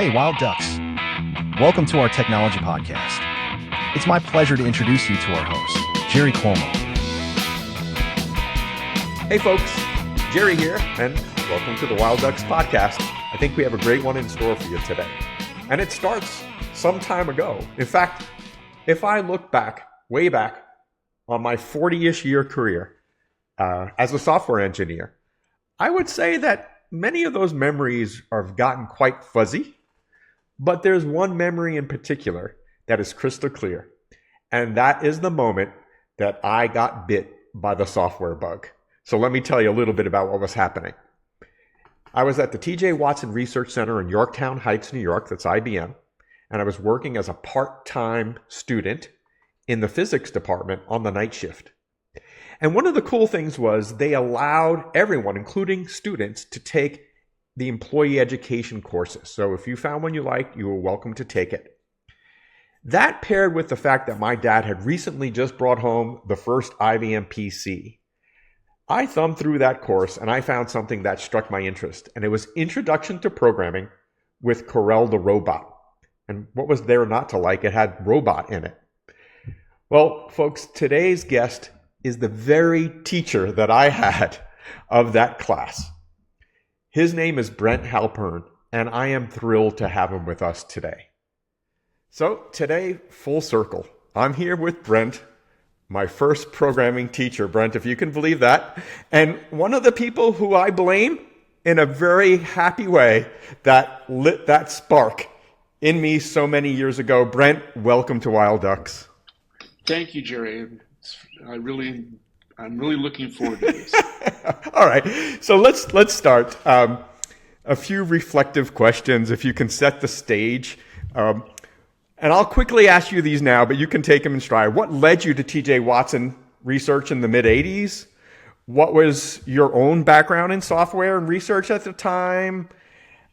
Hey, Wild Ducks. Welcome to our technology podcast. It's my pleasure to introduce you to our host, Jerry Cuomo. Hey folks, Jerry here, and welcome to the Wild Ducks podcast. I think we have a great one in store for you today. And it starts some time ago. In fact, if I look back, way back, on my 40-ish year career as a software engineer, I would say that many of those memories have gotten quite fuzzy, but there's one memory in particular that is crystal clear, and that is the moment that I got bit by the software bug. So let me tell you a little bit about what was happening. I was at the T.J. Watson Research Center in Yorktown Heights, New York, that's IBM, and I was working as a part-time student in the physics department on the night shift. And one of the cool things was they allowed everyone, including students, to take the employee education courses. So if you found one you liked, you were welcome to take it. That paired with the fact that my dad had recently just brought home the first IBM PC, I thumbed through that course and I found something that struck my interest. And it was Introduction to Programming with Karel the Robot. And what was there not to like? It had robot in it. Well, folks, today's guest is the very teacher that I had of that class. His name is Brent Hailpern, and I am thrilled to have him with us today. So today, full circle, I'm here with Brent, my first programming teacher, Brent, if you can believe that, and one of the people who I blame in a very happy way that lit that spark in me so many years ago. Brent, welcome to Wild Ducks. Thank you, Jerry. I'm really looking forward to this. All right, so let's start. A few reflective questions, if you can set the stage. And I'll quickly ask you these now, but you can take them in stride. What led you to T.J. Watson research in the mid-'80s? What was your own background in software and research at the time?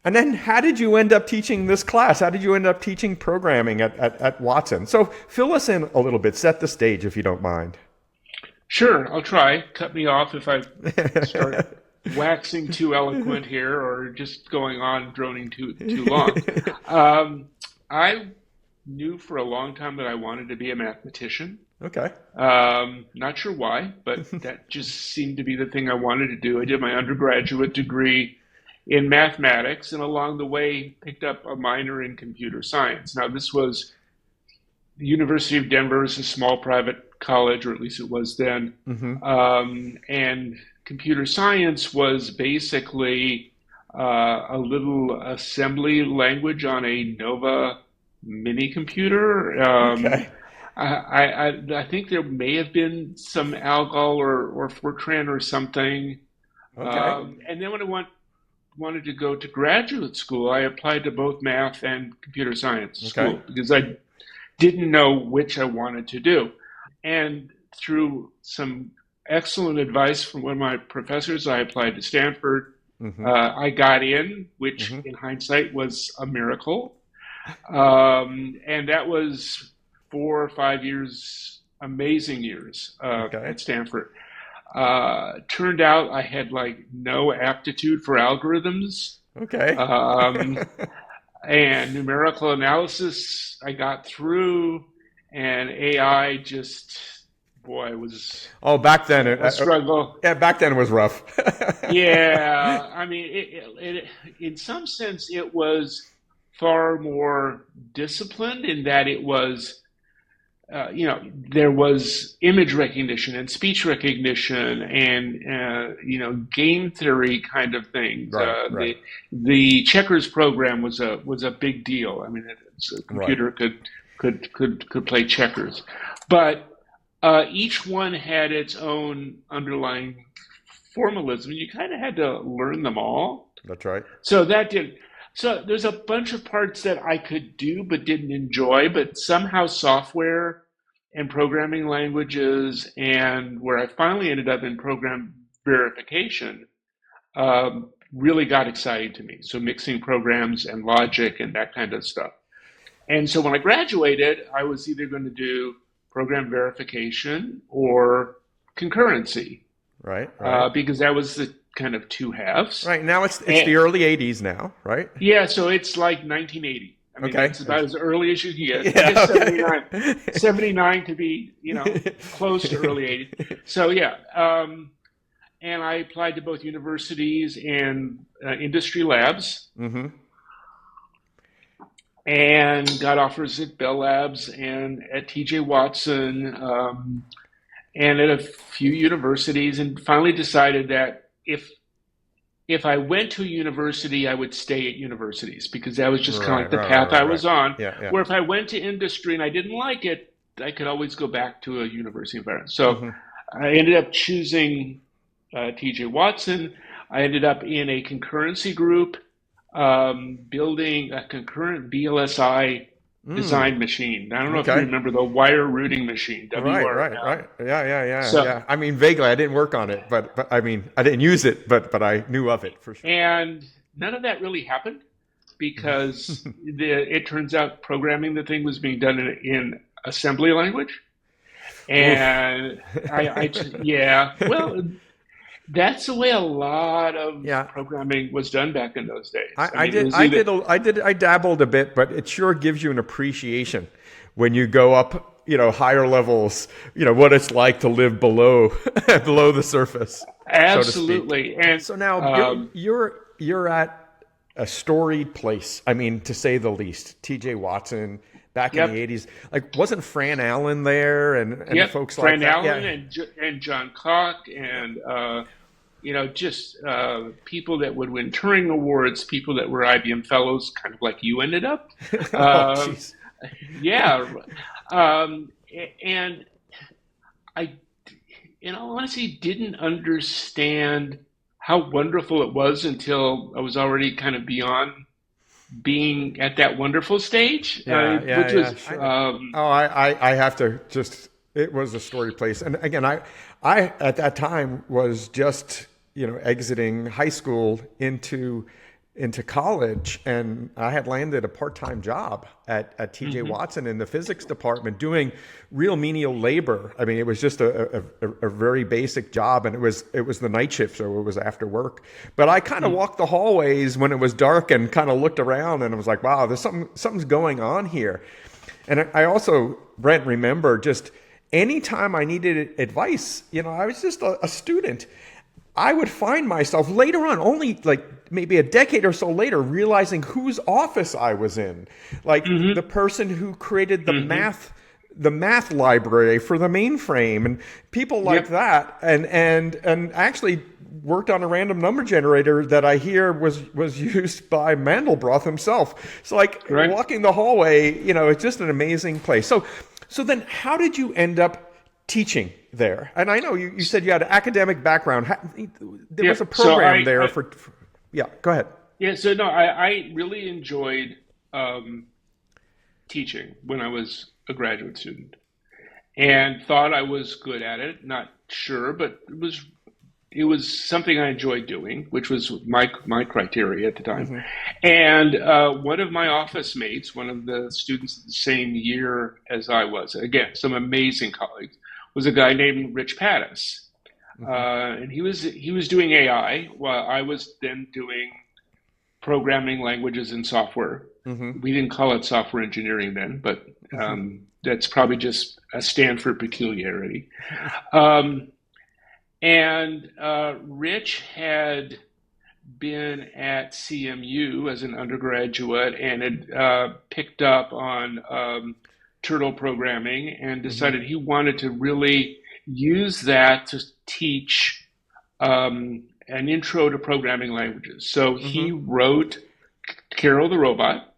And then how did you end up teaching this class? How did you end up teaching programming at Watson? So fill us in a little bit. Set the stage if you don't mind. Sure, I'll try. Cut me off if I start waxing too eloquent here or just going on droning too long. I knew for a long time that I wanted to be a mathematician. Okay. Not sure why, but that just seemed to be the thing I wanted to do. I did my undergraduate degree in mathematics, and along the way picked up a minor in computer science. Now, this was the University of Denver, is a small private college, or at least it was then. Mm-hmm. And computer science was basically a little assembly language on a Nova mini computer. Okay. I think there may have been some Algol or Fortran or something. Okay. And then when I wanted to go to graduate school, I applied to both math and computer science school because I didn't know which I wanted to do. And through some excellent advice from one of my professors, I applied to Stanford. Mm-hmm. I got in, which in hindsight was a miracle. And that was 4 or 5 years, amazing years at Stanford. Turned out I had no aptitude for algorithms. Okay. And numerical analysis I got through, and AI just, was back then a struggle. Yeah, back then it was rough. Yeah, I mean, it in some sense it was far more disciplined in that it was. There was image recognition and speech recognition and, game theory kind of things. Right. The checkers program was a big deal. I mean, a computer could play checkers, but each one had its own underlying formalism. You kind of had to learn them all. That's right. So there's a bunch of parts that I could do but didn't enjoy, but somehow software and programming languages, and where I finally ended up in program verification, really got exciting to me. So mixing programs and logic and that kind of stuff. And so when I graduated, I was either going to do program verification or concurrency. Right. Because that was the kind of two halves. Right. Now it's the early 80s now, right? Yeah, so it's like 1980. I mean, it's about as early as you can get. Yeah, I guess 79 to be, close to early 80s. So, and I applied to both universities and industry labs. Mm-hmm. And got offers at Bell Labs and at TJ Watson and at a few universities, and finally decided that if I went to a university, I would stay at universities, because that was just kind of like the path I was on. Yeah. Where if I went to industry and I didn't like it, I could always go back to a university environment. So I ended up choosing TJ Watson. I ended up in a concurrency group, building a concurrent VLSI design machine. I don't know if you remember the wire routing machine. Right. Yeah. So, I mean, vaguely, I didn't work on it, but I mean, I didn't use it, but I knew of it for sure. And none of that really happened, because it turns out programming the thing was being done in assembly language. And well, that's the way a lot of programming was done back in those days. I dabbled a bit, but it sure gives you an appreciation when you go up, higher levels, what it's like to live below the surface. Absolutely. So and so now you're at a storied place. I mean, to say the least. TJ Watson. Back in the 80s, like, wasn't Fran Allen there and folks Fran like that? Allen and John Koch and just people that would win Turing Awards, people that were IBM fellows, kind of like you ended up. And I, in all honesty, didn't understand how wonderful it was until I was already kind of beyond being at that wonderful stage. I have to just, it was a storied place. And again, I at that time was just, exiting high school into college, and I had landed a part-time job at TJ Watson in the physics department doing real menial labor. I mean, it was just a very basic job, and it was the night shift, so it was after work. But I kind of walked the hallways when it was dark and kind of looked around, and I was like, wow, there's something's going on here. And I also, Brent, remember just anytime I needed advice, I was just a student. I would find myself later on, only like maybe a decade or so later, realizing whose office I was in. Like the person who created the math library for the mainframe, and people like that, and actually worked on a random number generator that I hear was used by Mandelbrot himself. So walking the hallway, it's just an amazing place. So then how did you end up teaching there? And I know you said you had an academic background. There was a program go ahead. Yeah, so no, I really enjoyed teaching when I was a graduate student, and thought I was good at it. Not sure, but it was something I enjoyed doing, which was my criteria at the time. And one of my office mates, one of the students the same year as I was, again, some amazing colleagues, was a guy named Rich Pattis. And he was doing AI while I was then doing programming languages and software. We didn't call it software engineering then, but that's probably just a Stanford peculiarity. And Rich had been at CMU as an undergraduate and had picked up on turtle programming and decided he wanted to really use that to teach an intro to programming languages. So he wrote Karel the Robot,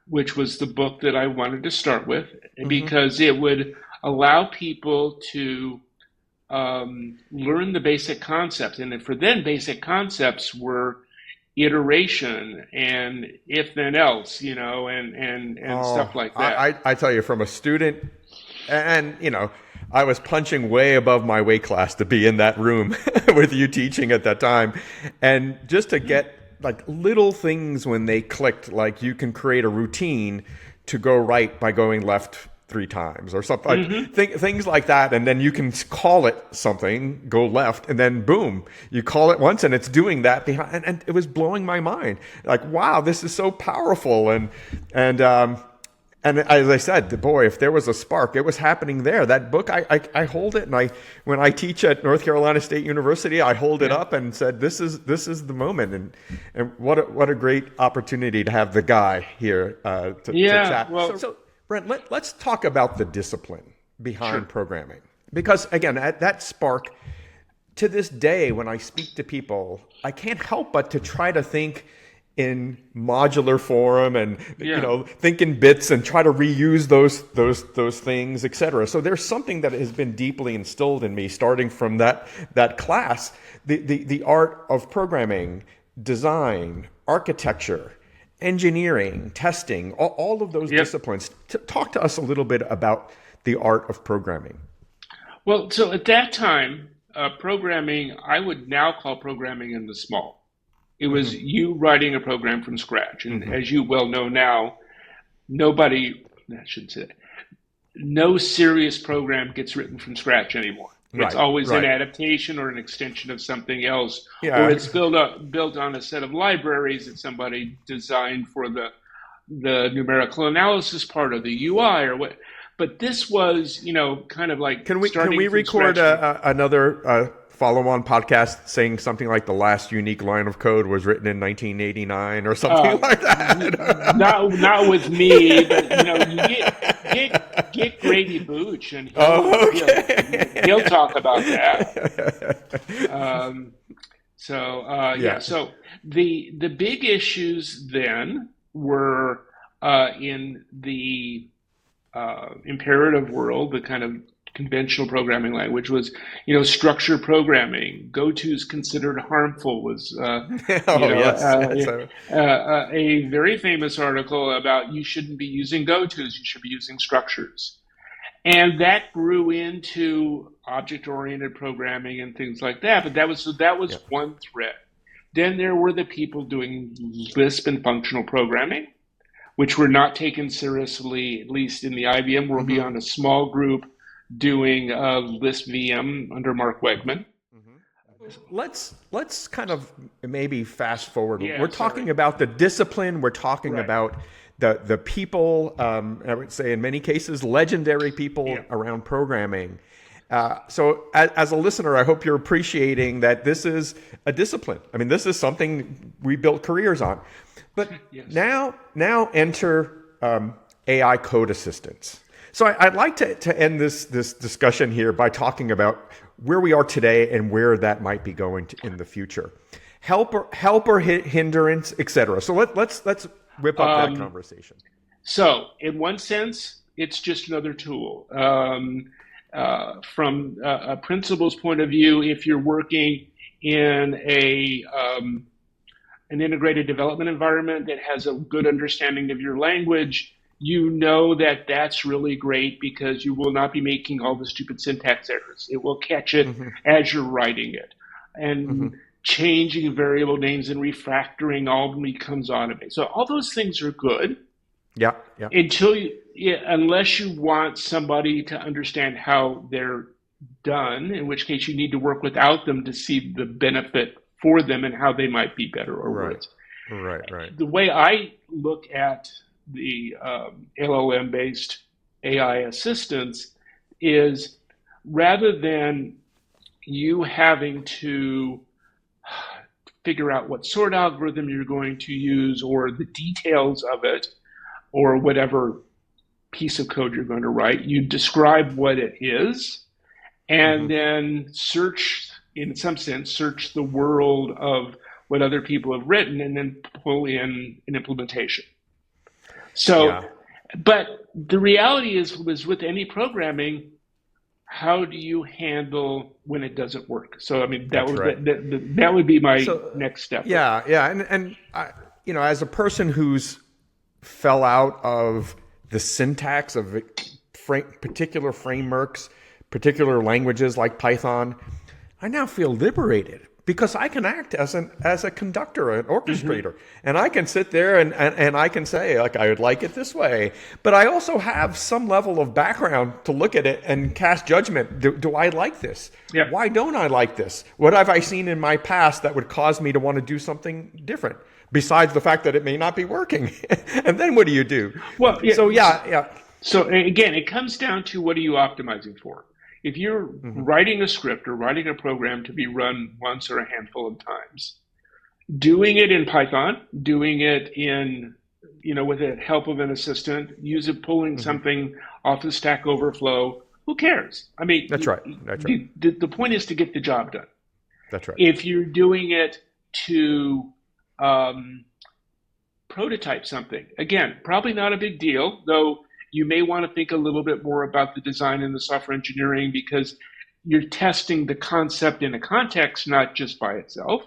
which was the book that I wanted to start with, because it would allow people to learn the basic concepts. And for then, basic concepts were iteration and if then else, and stuff like that. I tell you, from a student, and I was punching way above my weight class to be in that room with you teaching at that time, and just to get like little things when they clicked, like you can create a routine to go right by going left 3 times or something, things like that. And then you can call it something, go left, and then boom, you call it once and it's doing that behind. And it was blowing my mind. Like, wow, this is so powerful. And as I said, boy, if there was a spark, it was happening there. That book, I hold it, and when I teach at North Carolina State University, I hold it up and said, "This is the moment." And what a great opportunity to have the guy here to chat. Well, so Brent, let's talk about the discipline behind programming, because again, at that spark, to this day, when I speak to people, I can't help but to try to think in modular form and think in bits and try to reuse those things, etc. So there's something that has been deeply instilled in me starting from that class, the art of programming, design, architecture, engineering, testing, all of those disciplines. Talk to us a little bit about the art of programming. Well, so at that time, programming, I would now call programming in the small. It was you writing a program from scratch. And as you well know now, no serious program gets written from scratch anymore. It's always an adaptation or an extension of something else, or it's built on a set of libraries that somebody designed for the numerical analysis part of the UI or what. But this was, kind of like can we record another follow-on podcast saying something like the last unique line of code was written in 1989 or something like that? not with me, but you get Grady Booch and he'll talk about that. So the big issues then were in the imperative world, the kind of conventional programming language was, structured programming. Gotos considered harmful was, a very famous article about you shouldn't be using Gotos, you should be using structures. And that grew into object-oriented programming and things like that. But that was one thread. Then there were the people doing Lisp and functional programming, which were not taken seriously, at least in the IBM world, beyond a small group doing Lisp VM under Mark Wegman. Let's kind of maybe fast forward. We're talking about the discipline. We're talking about the people. I would say in many cases legendary people around programming. So as a listener, I hope you're appreciating that this is a discipline. I mean, this is something we built careers on. But now enter AI code assistants. So I'd like to end this discussion here by talking about where we are today and where that might be going in the future. Helper, hindrance, etc. So let's whip up that conversation. So in one sense, it's just another tool. From a principal's point of view, if you're working in an integrated development environment that has a good understanding of your language, that that's really great because you will not be making all the stupid syntax errors. It will catch it as you're writing it. And changing variable names and refactoring all becomes automated. So all those things are good. Yeah. Unless you want somebody to understand how they're done, in which case you need to work without them to see the benefit for them and how they might be better or worse. Right. The way I look at the LLM-based AI assistants is rather than you having to figure out what sort algorithm you're going to use or the details of it or whatever piece of code you're going to write, you describe what it is and then search the world of what other people have written and then pull in an implementation. So, but the reality was with any programming, how do you handle when it doesn't work? So, I mean, that would be my next step. Yeah. And as a person who's fell out of the syntax of particular frameworks, particular languages like Python, I now feel liberated because I can act as a conductor, an orchestrator, and I can sit there and I can say, like, I would like it this way. But I also have some level of background to look at it and cast judgment. Do I like this? Yeah. Why don't I like this? What have I seen in my past that would cause me to want to do something different? Besides the fact that it may not be working. And then what do you do? Well, yeah. So So again, it comes down to, what are you optimizing for? If you're writing a script or writing a program to be run once or a handful of times, doing it in Python, doing it in, with the help of an assistant, pulling something off the Stack Overflow, who cares? I mean, That's right. The point is to get the job done. That's right. If you're doing it to prototype something, again, probably not a big deal, though you may want to think a little bit more about the design and the software engineering, because you're testing the concept in a context, not just by itself.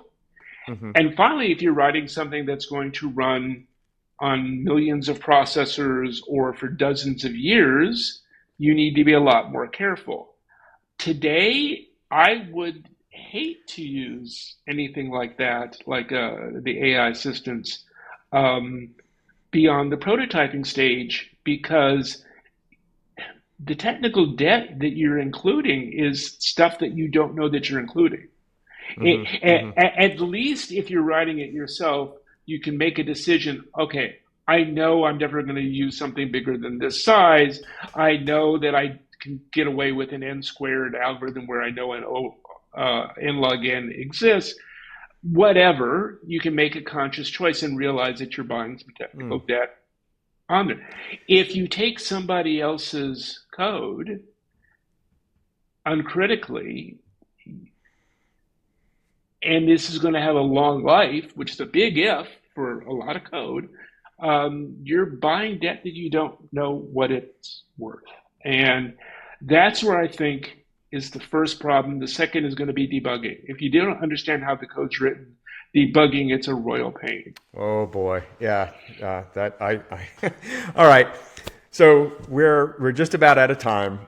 And finally, if you're writing something that's going to run on millions of processors or for dozens of years, you need to be a lot more careful. Today, I would hate to use anything like that, like the AI assistants, beyond the prototyping stage, because the technical debt that you're including is stuff that you don't know that you're including. At least if you're writing it yourself, you can make a decision. Okay, I know I'm never going to use something bigger than this size. I know that I can get away with an n squared algorithm where I know an n log n exists. Whatever, you can make a conscious choice and realize that you're buying some technical debt on there. If you take somebody else's code uncritically, and this is going to have a long life, which is a big if for a lot of code, you're buying debt that you don't know what it's worth. And that's where I think is the first problem. The second is going to be debugging. If you don't understand how the code's written, debugging, it's a royal pain. Oh boy, yeah, all right. So we're just about out of time.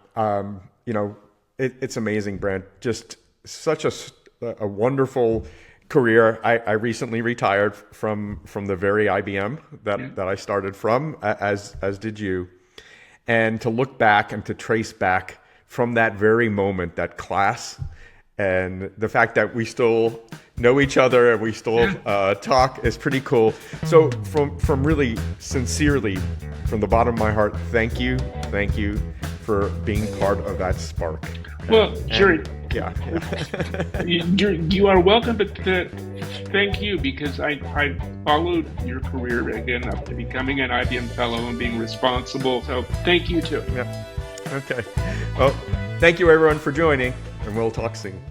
It's amazing, Brent. Just such a wonderful career. I recently retired from the very IBM that I started from, as did you, and to look back and to trace back from that very moment, that class, and the fact that we still know each other and we still talk is pretty cool. So from really sincerely, from the bottom of my heart, thank you for being part of that spark. Well, Jerry, yeah. you are welcome to thank you, because I followed your career again up to becoming an IBM fellow and being responsible. So thank you too. Yeah. Okay. Well, thank you everyone for joining, and we'll talk soon.